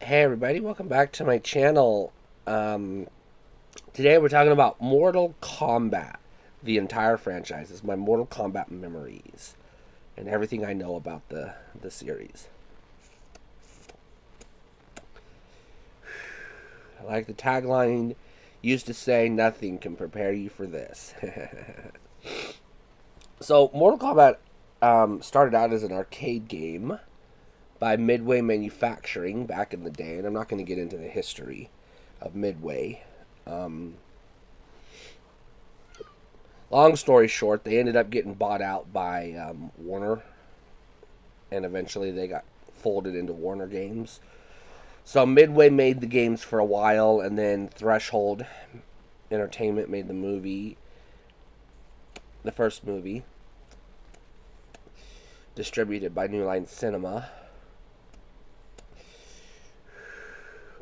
Hey everybody, welcome back to my channel. Today we're talking about Mortal Kombat, the entire franchise. It's my Mortal Kombat memories and everything I know about the series. Like the tagline used to say, nothing can prepare you for this. So Mortal Kombat started out as an arcade game by Midway Manufacturing back in the day, and I'm not going to get into the history of Midway. Long story short, they ended up getting bought out by Warner, and eventually they got folded into Warner Games. So Midway made the games for a while, and then Threshold Entertainment made the first movie, distributed by New Line Cinema.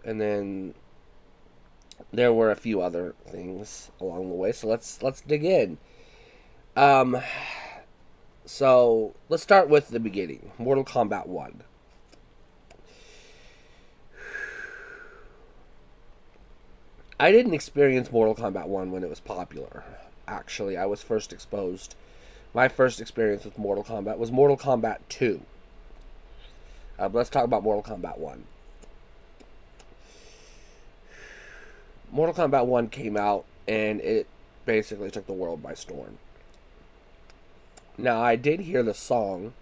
And then there were a few other things along the way. So let's dig in. So let's start with the beginning. Mortal Kombat 1. I didn't experience Mortal Kombat 1 when it was popular. Actually, I was first exposed. My first experience with Mortal Kombat was Mortal Kombat 2. But let's talk about Mortal Kombat 1. Mortal Kombat 1 came out, and it basically took the world by storm. Now, I did hear the song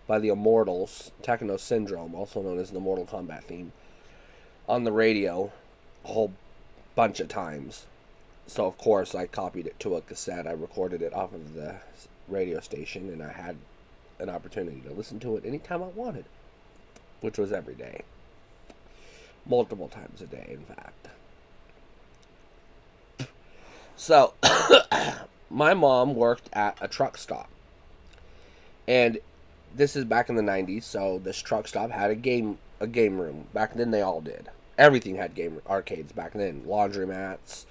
by the Immortals, Techno Syndrome, also known as the Mortal Kombat theme, on the radio a whole bunch of times. So, of course, I copied it to a cassette. I recorded it off of the radio station, and I had an opportunity to listen to it anytime I wanted, which was every day. Multiple times a day, in fact. So, my mom worked at a truck stop. And this is back in the 90s, so this truck stop had a game room. Back then they all did. Everything had game arcades back then. Laundromats,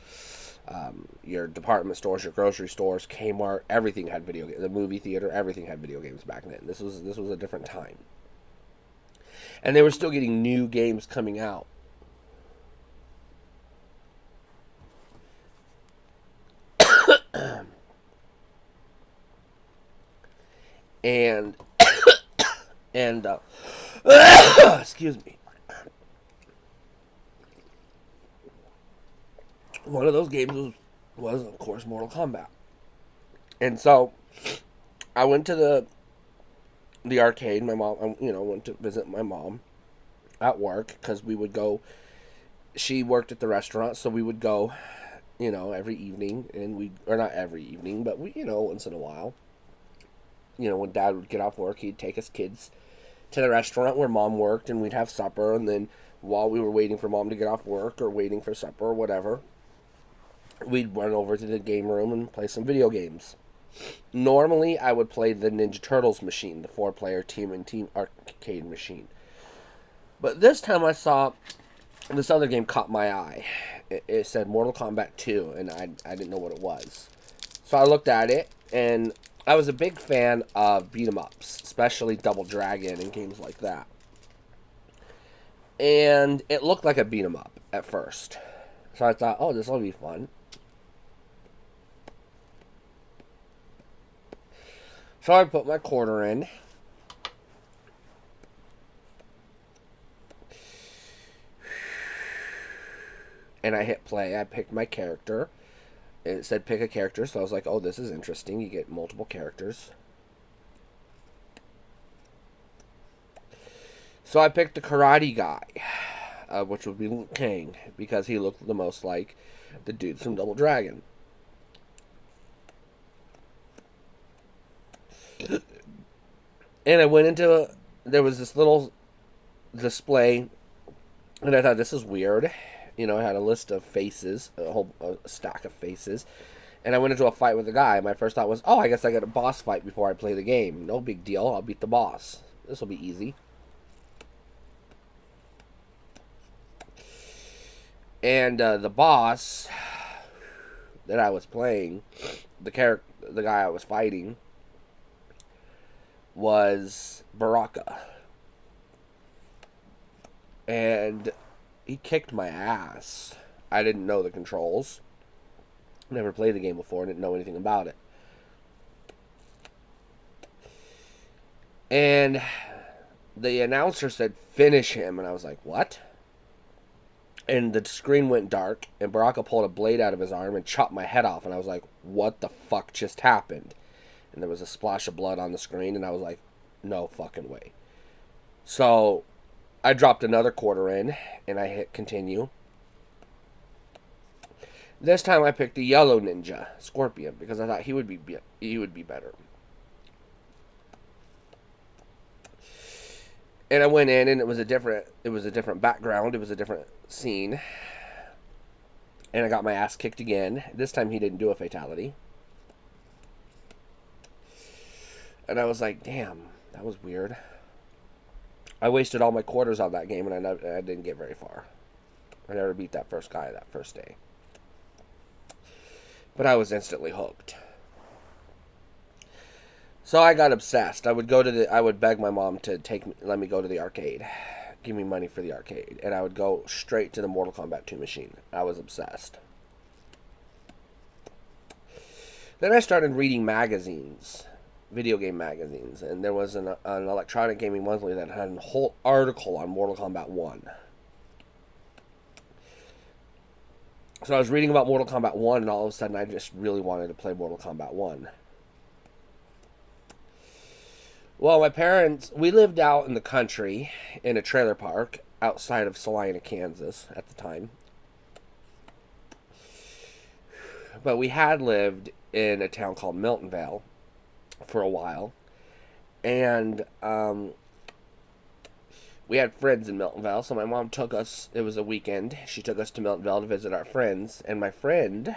your department stores, your grocery stores, Kmart, everything had video games. The movie theater, everything had video games back then. This was a different time. And they were still getting new games coming out. and and excuse me. One of those games was of course Mortal Kombat. And so I went to the arcade. My mom, went to visit my mom at work because we would go. She worked at the restaurant, so we would go, every evening, and or not every evening, but once in a while. When Dad would get off work, he'd take us kids to the restaurant where Mom worked, and we'd have supper. And then while we were waiting for Mom to get off work or waiting for supper or whatever, we'd run over to the game room and play some video games. Normally, I would play the Ninja Turtles machine, the 4-player team and team arcade machine. But this time I saw this other game caught my eye. It said Mortal Kombat 2, and I didn't know what it was. So I looked at it, and I was a big fan of beat-em-ups, especially Double Dragon and games like that. And it looked like a beat-em-up at first. So I thought, oh, this will be fun. So I put my quarter in. And I hit play. I picked my character. It said pick a character, so I was like, oh, this is interesting. You get multiple characters. So I picked the karate guy, which would be Liu Kang, because he looked the most like the dudes from Double Dragon. And I went into, there was this little display, and I thought, this is weird. It had a list of faces, a stack of faces. And I went into a fight with a guy. My first thought was, oh, I guess I got a boss fight before I play the game. No big deal. I'll beat the boss. This will be easy. And the boss that I was playing, the guy I was fighting, was Baraka. And he kicked my ass. I didn't know the controls. Never played the game before. Didn't know anything about it. And the announcer said, finish him. And I was like, what? And the screen went dark. And Baraka pulled a blade out of his arm and chopped my head off. And I was like, what the fuck just happened? And there was a splash of blood on the screen. And I was like, no fucking way. So I dropped another quarter in. And I hit continue. This time I picked the yellow ninja, Scorpion, because I thought he would be better. And I went in, and it was a different background, it was a different scene. And I got my ass kicked again. This time he didn't do a fatality. And I was like, damn, that was weird. I wasted all my quarters on that game, and I didn't get very far. I never beat that first guy that first day. But I was instantly hooked. So I got obsessed. I would beg my mom to let me go to the arcade. Give me money for the arcade. And I would go straight to the Mortal Kombat 2 machine. I was obsessed. Then I started reading magazines. Video game magazines. And there was an Electronic Gaming Monthly that had a whole article on Mortal Kombat 1. So I was reading about Mortal Kombat 1, and all of a sudden I just really wanted to play Mortal Kombat 1. Well, my parents, we lived out in the country in a trailer park outside of Salina, Kansas at the time. But we had lived in a town called Miltonvale for a while. And we had friends in Miltonvale, so my mom took us, it was a weekend, she took us to Miltonvale to visit our friends, and my friend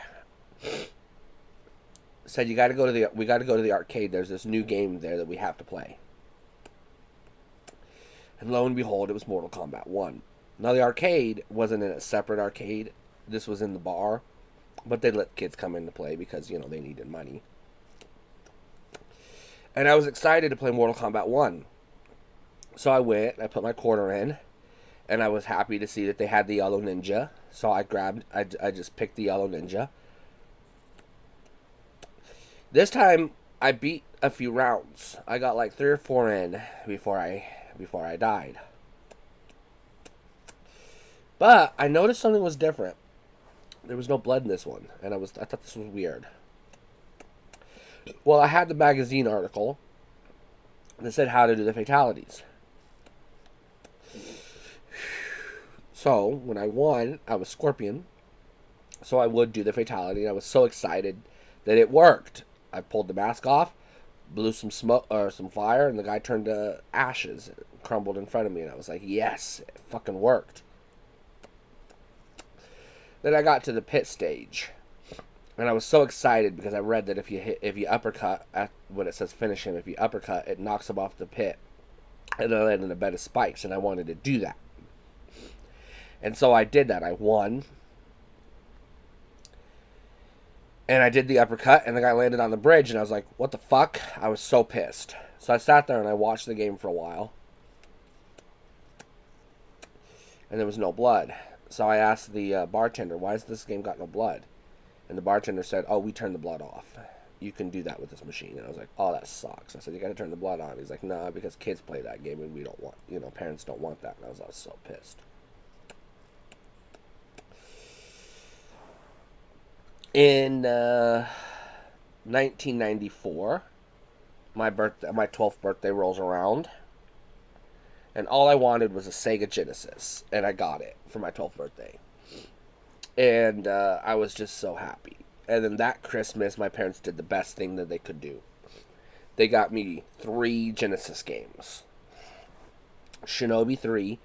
said, we got to go to the arcade, there's this new game there that we have to play. And lo and behold, it was Mortal Kombat 1. Now the arcade wasn't in a separate arcade, this was in the bar, but they let kids come in to play because, you know, they needed money. And I was excited to play Mortal Kombat 1. So I went, I put my quarter in, and I was happy to see that they had the yellow ninja. So I just picked the yellow ninja. This time, I beat a few rounds. I got like 3 or 4 in before I died. But I noticed something was different. There was no blood in this one, and I thought this was weird. Well, I had the magazine article that said how to do the fatalities. So, when I won, I was Scorpion. So I would do the fatality, and I was so excited that it worked. I pulled the mask off, blew some smoke or some fire, and the guy turned to ashes, crumbled in front of me, and I was like, yes, it fucking worked. Then I got to the pit stage, and I was so excited because I read that if you uppercut when it says finish him, if you uppercut, it knocks him off the pit, and I landed in a bed of spikes, and I wanted to do that. And so I did that. I won. And I did the uppercut, and the guy landed on the bridge, and I was like, what the fuck? I was so pissed. So I sat there, and I watched the game for a while. And there was no blood. So I asked the bartender, why has this game got no blood? And the bartender said, oh, we turned the blood off. You can do that with this machine. And I was like, oh, that sucks. I said, you got to turn the blood on. He's like, nah, because kids play that game, and we don't want, parents don't want that. And I was so pissed. In 1994, my 12th birthday rolls around, and all I wanted was a Sega Genesis, and I got it for my 12th birthday. And I was just so happy. And then that Christmas, my parents did the best thing that they could do. They got me 3 Genesis games. Shinobi 3,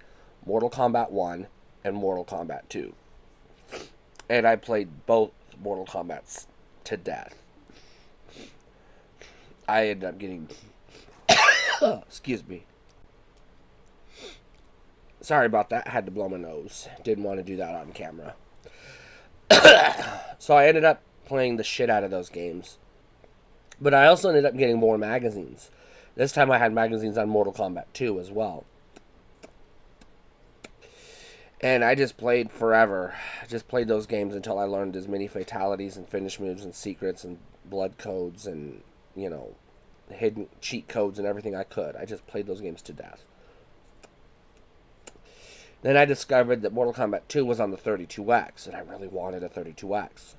Mortal Kombat 1, and Mortal Kombat 2. And I played both Mortal Kombats to death. I ended up getting excuse me. Sorry about that. I had to blow my nose. Didn't want to do that on camera. So I ended up playing the shit out of those games. But I also ended up getting more magazines. This time I had magazines on Mortal Kombat 2 as well. And I just played forever. I just played those games until I learned as many fatalities and finish moves and secrets and blood codes and, you know, hidden cheat codes and everything I could. I just played those games to death. Then I discovered that Mortal Kombat 2 was on the 32X, and I really wanted a 32X.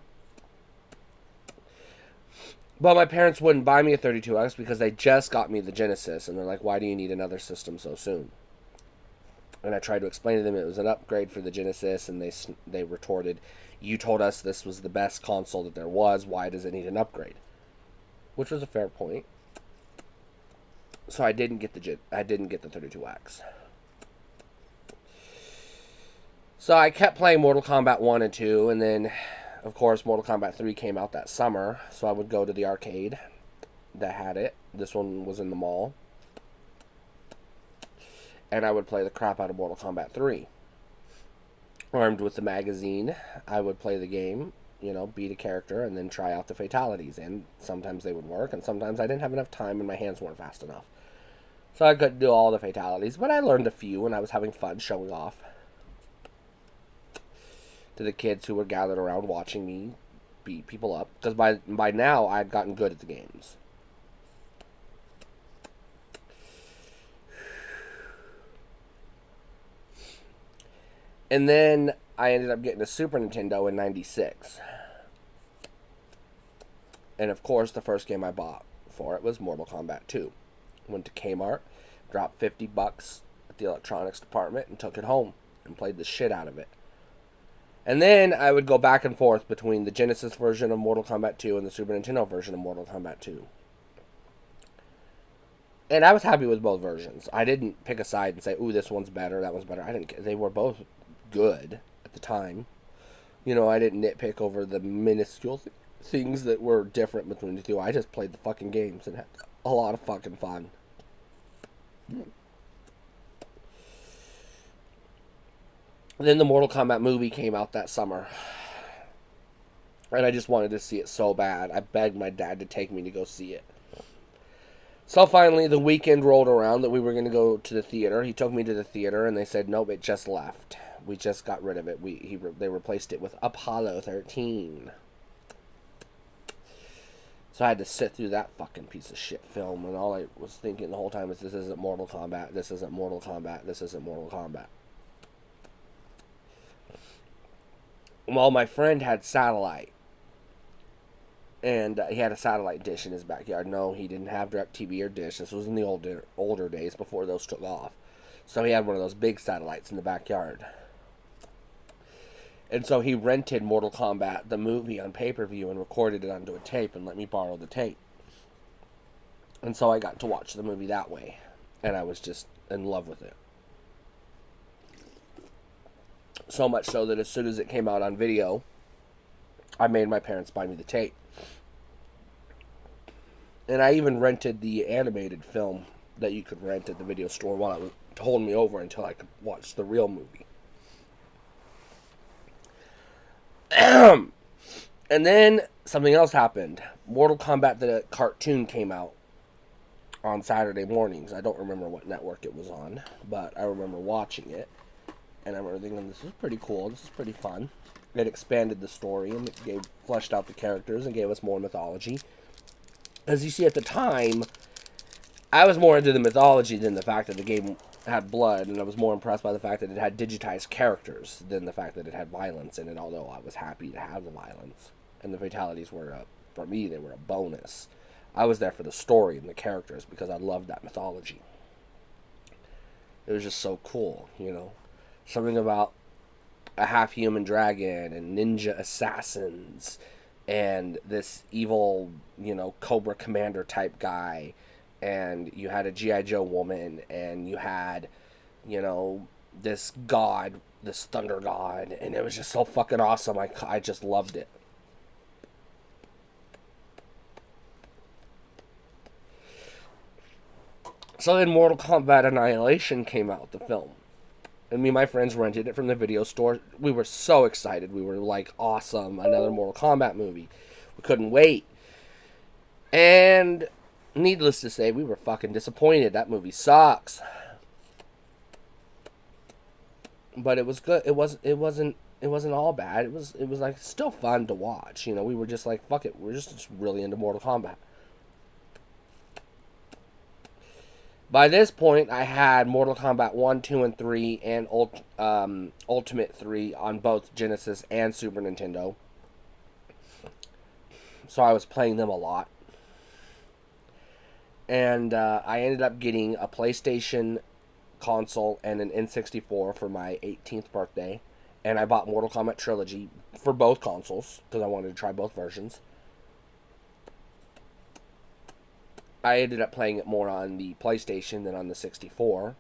But my parents wouldn't buy me a 32X because they just got me the Genesis, and they're like, why do you need another system so soon? And I tried to explain to them it was an upgrade for the Genesis, and they retorted, you told us this was the best console that there was, why does it need an upgrade? Which was a fair point. So I didn't get the 32X. So I kept playing Mortal Kombat 1 and 2, and then, of course, Mortal Kombat 3 came out that summer, so I would go to the arcade that had it. This one was in the mall. And I would play the crap out of Mortal Kombat 3. Armed with the magazine, I would play the game, you know, beat a character, and then try out the fatalities. And sometimes they would work, and sometimes I didn't have enough time and my hands weren't fast enough. So I couldn't do all the fatalities, but I learned a few, and I was having fun showing off to the kids who were gathered around watching me beat people up. Because by now, I'd gotten good at the games. And then I ended up getting a Super Nintendo in 96. And of course, the first game I bought for it was Mortal Kombat 2. Went to Kmart, dropped $50 at the electronics department, and took it home and played the shit out of it. And then I would go back and forth between the Genesis version of Mortal Kombat 2 and the Super Nintendo version of Mortal Kombat 2. And I was happy with both versions. I didn't pick a side and say, ooh, this one's better, that one's better. I didn't care. They were both good at the time. You know, I didn't nitpick over the minuscule things that were different between the two. I just played the fucking games and had a lot of fucking fun. Then the Mortal Kombat movie came out that summer. And I just wanted to see it so bad. I begged my dad to take me to go see it. So finally, the weekend rolled around that we were going to go to the theater. He took me to the theater, and they said, nope, it just left. We just got rid of it. They replaced it with Apollo 13. So I had to sit through that fucking piece of shit film, and all I was thinking the whole time is, this isn't Mortal Kombat, this isn't Mortal Kombat, this isn't Mortal Kombat. Well, my friend had satellite. And he had a satellite dish in his backyard. No, he didn't have DirecTV or Dish. This was in the older days before those took off. So he had one of those big satellites in the backyard. And so he rented Mortal Kombat, the movie, on pay-per-view and recorded it onto a tape and let me borrow the tape. And so I got to watch the movie that way. And I was just in love with it. So much so that as soon as it came out on video, I made my parents buy me the tape. And I even rented the animated film that you could rent at the video store while it was holding me over until I could watch the real movie. And then something else happened. Mortal Kombat, the cartoon, came out on Saturday mornings. I don't remember what network it was on, but I remember watching it. And I remember thinking, this is pretty cool, this is pretty fun. It expanded the story and it fleshed out the characters and gave us more mythology. As you see, at the time, I was more into the mythology than the fact that the game had blood, and I was more impressed by the fact that it had digitized characters than the fact that it had violence in it, although I was happy to have the violence. And the fatalities were, for me, they were a bonus. I was there for the story and the characters because I loved that mythology. It was just so cool, you know. Something about a half-human dragon and ninja assassins and this evil, you know, Cobra Commander type guy, and you had a G.I. Joe woman, and you had, you know, this god, this thunder god, and it was just so fucking awesome. I just loved it. So then Mortal Kombat Annihilation came out, the film. And me and my friends rented it from the video store. We were so excited. We were like, awesome, another Mortal Kombat movie. We couldn't wait. And needless to say, we were fucking disappointed. That movie sucks. but it was good. It wasn't all bad. It was like still fun to watch. We were just like, fuck it. We're just really into Mortal Kombat. By this point, I had Mortal Kombat 1, 2, and 3 and Ultimate 3 on both Genesis and Super Nintendo. So I was playing them a lot. And I ended up getting a PlayStation console and an N64 for my 18th birthday. And I bought Mortal Kombat Trilogy for both consoles because I wanted to try both versions. I ended up playing it more on the PlayStation than on the 64.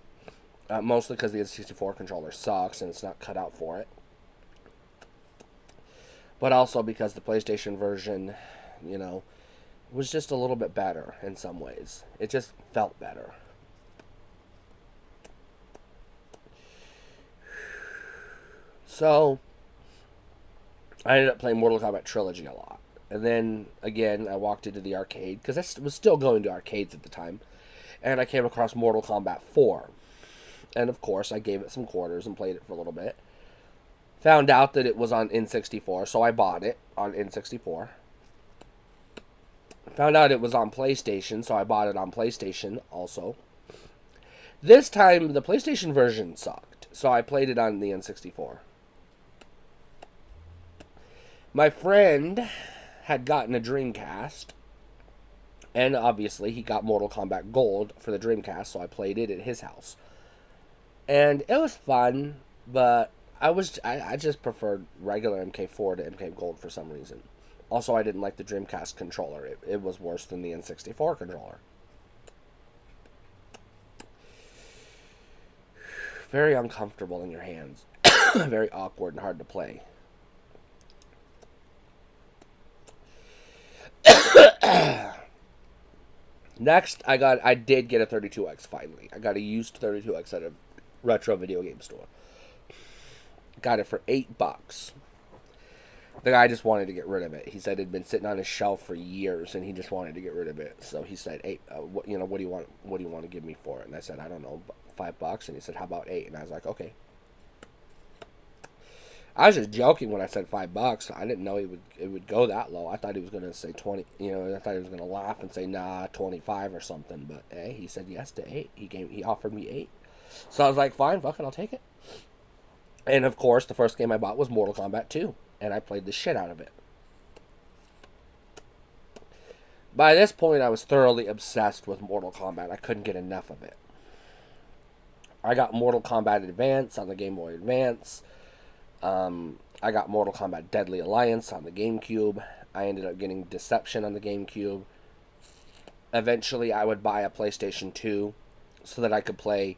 Mostly because the N64 controller sucks and it's not cut out for it. But also because the PlayStation version, was just a little bit better in some ways. It just felt better. So, I ended up playing Mortal Kombat Trilogy a lot. And then, again, I walked into the arcade, because I was still going to arcades at the time, and I came across Mortal Kombat 4. And, of course, I gave it some quarters and played it for a little bit. Found out that it was on N64, so I bought it on N64. Found out it was on PlayStation, so I bought it on PlayStation also. This time, the PlayStation version sucked, so I played it on the N64. My friend had gotten a Dreamcast, and obviously he got Mortal Kombat Gold for the Dreamcast, so I played it at his house. And it was fun, but I just preferred regular MK4 to MK Gold for some reason. Also, I didn't like the Dreamcast controller. It was worse than the N64 controller. Very uncomfortable in your hands. Very awkward and hard to play. Next, I did get a 32X finally. I got a used 32X at a retro video game store. Got it for $8. The guy just wanted to get rid of it. He said it had been sitting on his shelf for years, and he just wanted to get rid of it. So he said, "Hey, what do you want? What do you want to give me for it?" And I said, "I don't know, $5." And he said, "How about 8?" And I was like, "Okay." I was just joking when I said $5. I didn't know it would go that low. I thought he was going to say 20. I thought he was going to laugh and say, "Nah, 25 or something." But hey, he said yes to 8. He offered me 8. So I was like, "Fine, fuck it, I'll take it." And of course, the first game I bought was Mortal Kombat 2, and I played the shit out of it. By this point, I was thoroughly obsessed with Mortal Kombat. I couldn't get enough of it. I got Mortal Kombat Advance on the Game Boy Advance. I got Mortal Kombat Deadly Alliance on the GameCube. I ended up getting Deception on the GameCube. Eventually, I would buy a PlayStation 2 so that I could play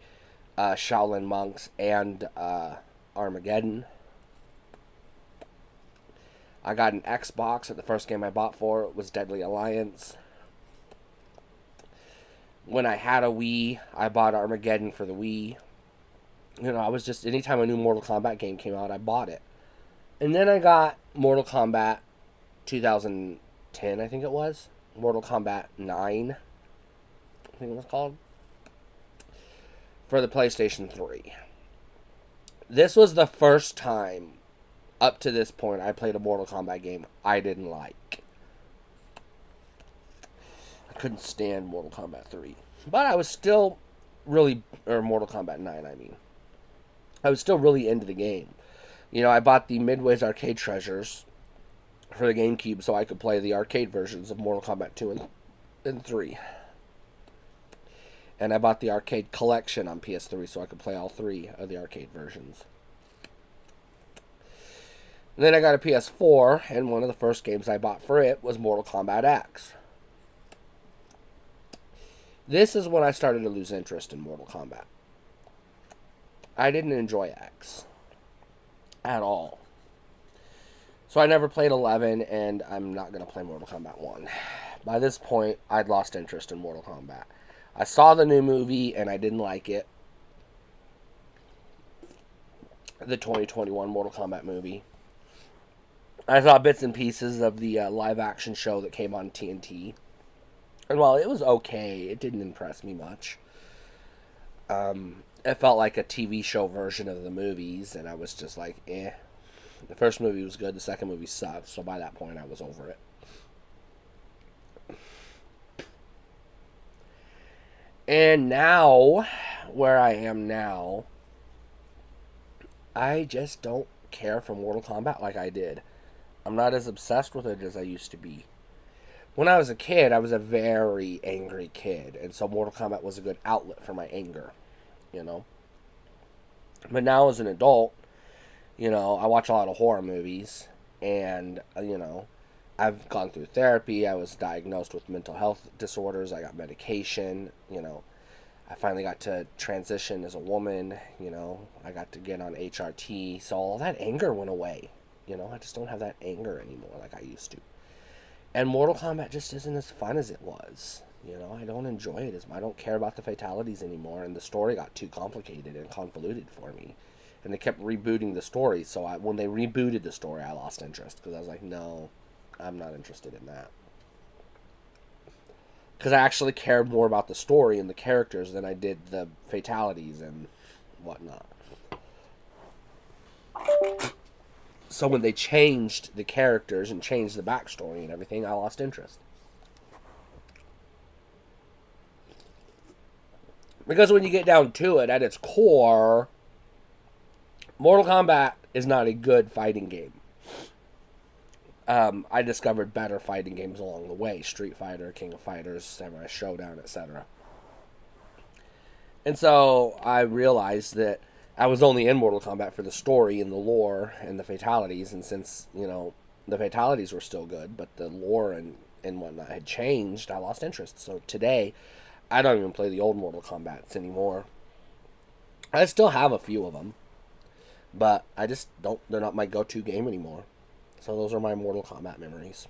Shaolin Monks and Armageddon. I got an Xbox, and the first game I bought for it was Deadly Alliance. When I had a Wii, I bought Armageddon for the Wii. I was just, anytime a new Mortal Kombat game came out, I bought it. And then I got Mortal Kombat 2010, I think it was. Mortal Kombat 9, I think it was called. For the PlayStation 3. This was the first time up to this point I played a Mortal Kombat game I didn't like. I couldn't stand Mortal Kombat 3. But I was still really, or Mortal Kombat 9, I mean. I was still really into the game. I bought the Midway's Arcade Treasures for the GameCube so I could play the arcade versions of Mortal Kombat 2 and 3. And I bought the arcade collection on PS3 so I could play all 3 of the arcade versions. And then I got a PS4, and one of the first games I bought for it was Mortal Kombat X. This is when I started to lose interest in Mortal Kombat. I didn't enjoy X at all. So I never played 11, and I'm not going to play Mortal Kombat 1. By this point, I'd lost interest in Mortal Kombat. I saw the new movie, and I didn't like it. The 2021 Mortal Kombat movie. I saw bits and pieces of the live-action show that came on TNT. And while it was okay, it didn't impress me much. it felt like a TV show version of the movies, and I was just like, eh. The first movie was good, the second movie sucked, so by that point I was over it. And now, where I am now, I just don't care for Mortal Kombat like I did. I'm not as obsessed with it as I used to be. When I was a kid, I was a very angry kid, and so Mortal Kombat was a good outlet for my anger, you know? But now as an adult, I watch a lot of horror movies, and, I've gone through therapy. I was diagnosed with mental health disorders. I got medication, I finally got to transition as a woman, I got to get on HRT, so all that anger went away. I just don't have that anger anymore like I used to. And Mortal Kombat just isn't as fun as it was. I don't enjoy it I don't care about the fatalities anymore, and the story got too complicated and convoluted for me. And they kept rebooting the story, so when they rebooted the story, I lost interest, because I was like, no, I'm not interested in that. Because I actually cared more about the story and the characters than I did the fatalities and whatnot. So when they changed the characters and changed the backstory and everything, I lost interest. Because when you get down to it, at its core, Mortal Kombat is not a good fighting game. I discovered better fighting games along the way. Street Fighter, King of Fighters, Samurai Showdown, etc. And so I realized that I was only in Mortal Kombat for the story and the lore and the fatalities. And since, the fatalities were still good, but the lore and whatnot had changed, I lost interest. So today, I don't even play the old Mortal Kombats anymore. I still have a few of them, but I just don't, they're not my go-to game anymore. So those are my Mortal Kombat memories.